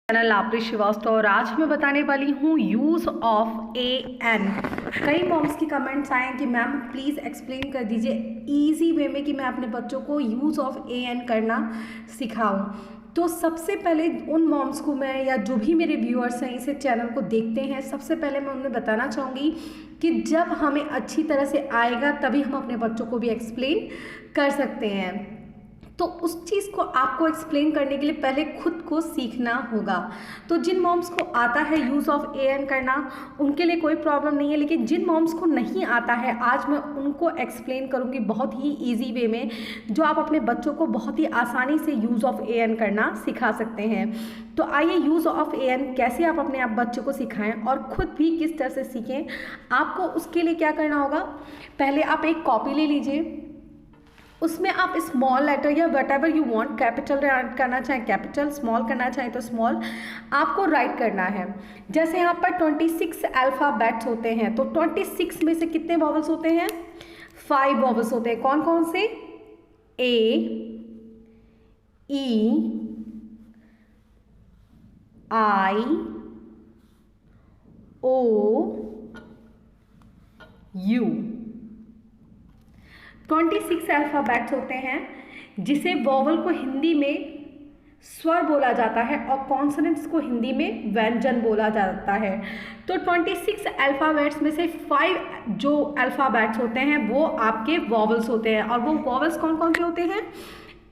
Channel लापरी Srivastava और आज मैं बताने वाली हूँ यूज़ ऑफ ए एन। कई मॉम्स की कमेंट्स आए हैं कि मैम प्लीज़ एक्सप्लेन कर दीजिए इजी वे में कि मैं अपने बच्चों को यूज़ ऑफ ए एन करना सिखाऊं। तो सबसे पहले उन मॉम्स को मैं या जो भी मेरे व्यूअर्स हैं इस चैनल को देखते हैं, सबसे पहले मैं उन्हें बताना चाहूँगी कि जब हमें अच्छी तरह से आएगा तभी हम अपने बच्चों को भी एक्सप्लेन कर सकते हैं। तो उस चीज़ को आपको एक्सप्लेन करने के लिए पहले खुद को सीखना होगा। तो जिन मॉम्स को आता है यूज़ ऑफ ए एन करना उनके लिए कोई प्रॉब्लम नहीं है, लेकिन जिन मॉम्स को नहीं आता है आज मैं उनको एक्सप्लेन करूँगी बहुत ही ईजी वे में, जो आप अपने बच्चों को बहुत ही आसानी से यूज़ ऑफ ए एन करना सिखा सकते हैं। तो आइए यूज़ ऑफ ए एन कैसे आप अपने बच्चों को सिखाएं और ख़ुद भी किस तरह से सीखें। आपको उसके लिए क्या करना होगा, पहले आप एक कॉपी ले लीजिए, उसमें आप स्मॉल लेटर या what ever you want, capital करना चाहें कैपिटल, स्मॉल करना चाहें तो स्मॉल, आपको राइट करना है। जैसे यहाँ पर 26 अल्फ़ाबेट्स होते हैं, तो 26 में से कितने वॉवल्स होते हैं? 5 वॉवल्स होते हैं। कौन कौन से? A, E, I, O, you. 26 alphabets होते हैं, जिसे वॉवल को हिंदी में स्वर बोला जाता है और कॉन्सोनेंट्स को हिंदी में व्यंजन बोला जाता है। तो 26 अल्फ़ाबेट्स में से 5 जो अल्फ़ाबेट्स होते हैं वो आपके वॉवल्स होते हैं, और वो वॉवल्स कौन कौन से होते हैं?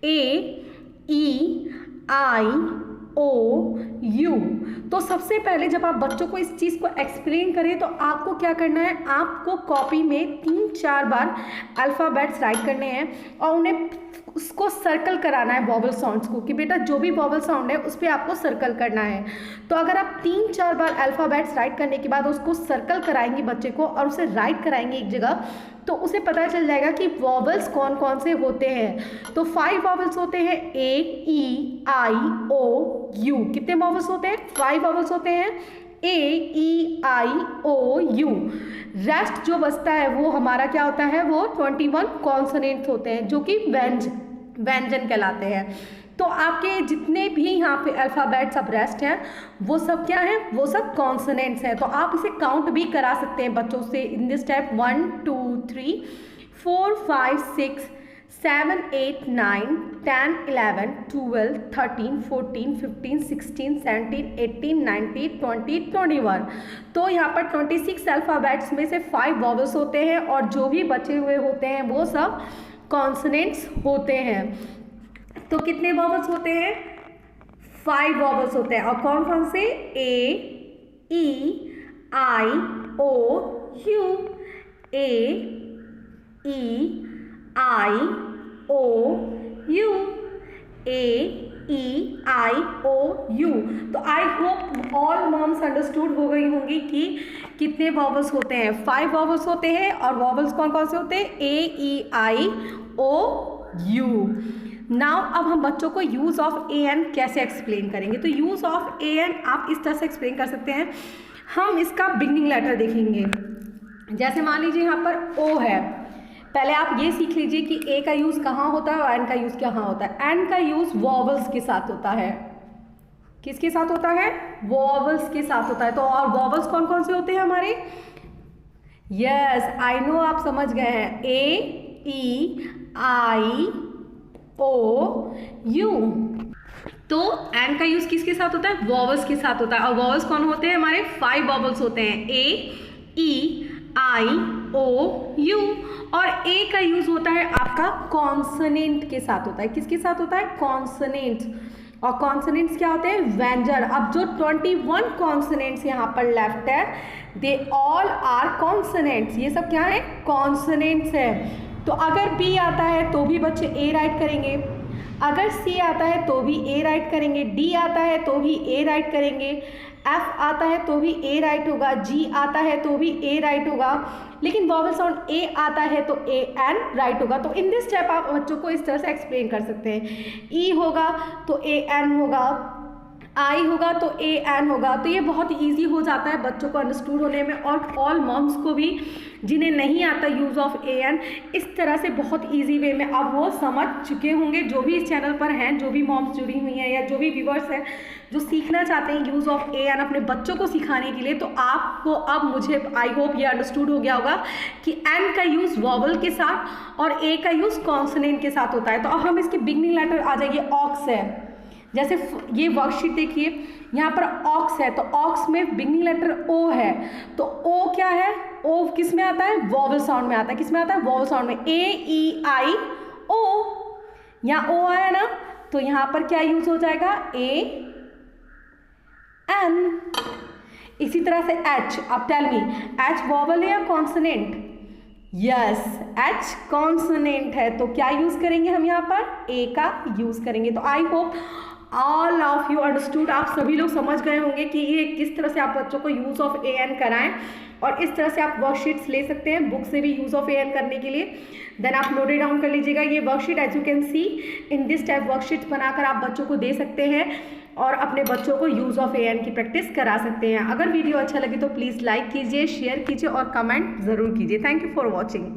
ए, ई, आई, ओ, यू। तो सबसे पहले जब आप बच्चों को इस चीज़ को एक्सप्लेन करें तो आपको क्या करना है, आपको कॉपी में 3-4 बार अल्फ़ाबेट्स राइट करने हैं और उन्हें उसको सर्कल कराना है वॉवल साउंड्स को, कि बेटा जो भी वॉवल साउंड है उस पर आपको सर्कल करना है। तो अगर आप 3-4 बार अल्फ़ाबेट्स राइट करने के बाद उसको सर्कल कराएंगे बच्चे को और उसे राइट कराएंगे एक जगह, तो उसे पता चल जाएगा कि वॉवल्स कौन कौन से होते हैं। तो 5 वॉवल्स होते हैं, ए, ई, आई, ओ, यू। कितने वॉवल्स होते हैं? 5 वॉवल्स होते हैं, ए, E, I, O, you. Rest जो बचता है वो हमारा क्या होता है, वो 21 कॉन्सोनेंट्स होते हैं, जो कि व्यंजन कहलाते हैं। तो आपके जितने भी यहाँ पे अल्फ़ाबेट्स अब रेस्ट हैं वो सब क्या हैं, वो सब कॉन्सोनेंट्स हैं। तो आप इसे काउंट भी करा सकते हैं बच्चों से इन दिस टाइप 1 2 3 4 5 6 7 8 9 10 11 12 13 14 15 16 17 18 19 20 21। तो यहाँ पर 26 अल्फ़ाबेट्स में से 5 वॉवल्स होते हैं और जो भी बचे हुए होते हैं वो सब कॉन्सोनेंट्स होते हैं। तो कितने वॉवल्स होते हैं? 5 वॉवल्स होते हैं, और कौन कौन से? A, E, I, O, U. A, E, I, O, U. A, E, I, O, U. तो I hope all moms understood हो गई होंगी कि कितने वॉवल्स होते हैं। 5 वॉवल्स होते हैं, और वॉवल्स कौन कौन से होते हैं? ए, E, I, O, you. Now अब हम बच्चों को यूज़ ऑफ ए एन कैसे एक्सप्लेन करेंगे। तो यूज़ ऑफ ए एन आप इस तरह से एक्सप्लेन कर सकते हैं। हम इसका बिगनिंग लेटर देखेंगे। जैसे मान लीजिए यहाँ पर ओ है, पहले आप ये सीख लीजिए कि ए का यूज़ कहाँ होता है और एन का यूज़ कहाँ होता है। एन का यूज़ वॉवल्स के साथ होता है। किसके साथ होता है? वॉवल्स के साथ होता है। तो और वॉवल्स कौन कौन से होते हैं हमारे? यस, आई नो आप समझ गए हैं। ए, ई, आई, ओ, यू। तो एन का यूज किसके साथ होता है? वॉवल्स के साथ होता है। और वॉवल्स कौन होते हैं हमारे? 5 वॉवल्स होते हैं, ए, ई, आई, ओ, यू। और ए का यूज होता है आपका कॉन्सोनेंट के साथ होता है। किसके साथ होता है? कॉन्सोनेंट्स। और कॉन्सोनेंट्स क्या होते हैं? व्यंजन। अब जो 21 कॉन्सोनेंट्स यहाँ पर लेफ्ट है, दे ऑल आर कॉन्सोनेंट्स। ये सब क्या है? कॉन्सोनेंट्स है। तो अगर बी आता है तो भी बच्चे ए राइट करेंगे, अगर सी आता है तो भी ए राइट करेंगे, डी आता है तो भी ए राइट करेंगे, एफ आता है तो भी ए राइट होगा, जी आता है तो भी ए राइट होगा। लेकिन वॉवल साउंड ए आता है तो ए एन राइट होगा। तो इन दिस स्टेप आप बच्चों को इस तरह से एक्सप्लेन कर सकते हैं। ई होगा तो ए एन होगा, आई होगा तो ए एन होगा। तो ये बहुत इजी हो जाता है बच्चों को अंडरस्टूड होने में, और ऑल मॉम्स को भी जिन्हें नहीं आता यूज़ ऑफ ए एन, इस तरह से बहुत इजी वे में अब वो समझ चुके होंगे। जो भी इस चैनल पर हैं, जो भी मॉम्स जुड़ी हुई हैं या जो भी व्यूअर्स हैं जो सीखना चाहते हैं यूज़ ऑफ ए एन अपने बच्चों को सिखाने के लिए, तो आपको अब मुझे आई होप ये अंडरस्टूड हो गया होगा कि एन का यूज़ वॉवल के साथ और ए का यूज़ कॉन्सोनेंट के साथ होता है। तो अब हम इसकी बिगनिंग लेटर आ जाइए, ऑक्स है। जैसे ये वर्कशीट देखिए, यहाँ पर ऑक्स है, तो ऑक्स में बिगनिंग लेटर ओ है, तो ओ क्या है, ओ किस में आता है, वॉवल साउंड में आता है। किस में आता है, वॉवल साउंड में, ए ई आई ओ। यहाँ ओ आया ना, तो यहाँ पर क्या यूज हो जाएगा, ए एन। इसी तरह से एच, अब टेल मी, एच वॉवल है या कॉन्सोनेंट, यस एच कॉन्सोनेंट है, तो क्या यूज करेंगे हम यहाँ पर, ए का यूज करेंगे। तो I hope all of you understood, आप सभी लोग समझ गए होंगे कि ये किस तरह से आप बच्चों को यूज़ ऑफ ए एन कराएं, और इस तरह से आप वर्कशीट्स ले सकते हैं बुक से भी यूज़ ऑफ ए एन करने के लिए। देन आप नोट डाउन कर लीजिएगा ये worksheet, as you can see in this type worksheets बनाकर आप बच्चों को दे सकते हैं और अपने बच्चों को यूज़ ऑफ ए एन की प्रैक्टिस करा सकते हैं। अगर वीडियो अच्छा लगे तो प्लीज़ लाइक कीजिए, शेयर कीजिए और कमेंट ज़रूर कीजिए। Thank you for watching.